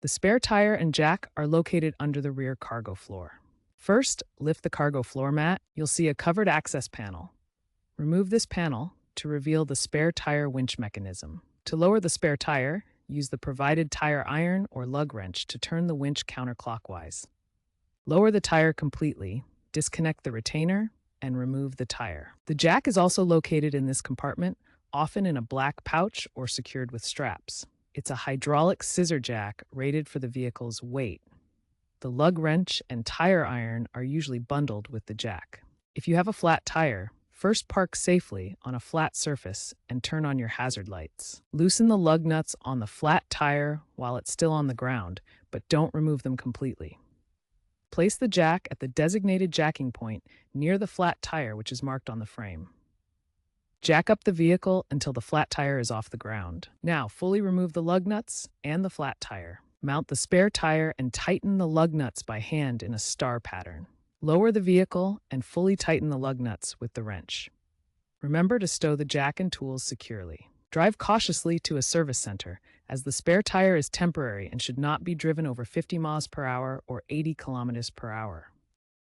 The spare tire and jack are located under the rear cargo floor. First, lift the cargo floor mat. You'll see a covered access panel. Remove this panel to reveal the spare tire winch mechanism. To lower the spare tire, use the provided tire iron or lug wrench to turn the winch counterclockwise. Lower the tire completely, disconnect the retainer, and remove the tire. The jack is also located in this compartment, often in a black pouch or secured with straps. It's a hydraulic scissor jack rated for the vehicle's weight. The lug wrench and tire iron are usually bundled with the jack. If you have a flat tire, first park safely on a flat surface and turn on your hazard lights. Loosen the lug nuts on the flat tire while it's still on the ground, but don't remove them completely. Place the jack at the designated jacking point near the flat tire, which is marked on the frame. Jack up the vehicle until the flat tire is off the ground. Now, fully remove the lug nuts and the flat tire. Mount the spare tire and tighten the lug nuts by hand in a star pattern. Lower the vehicle and fully tighten the lug nuts with the wrench. Remember to stow the jack and tools securely. Drive cautiously to a service center, as the spare tire is temporary and should not be driven over 50 miles per hour or 80 kilometers per hour.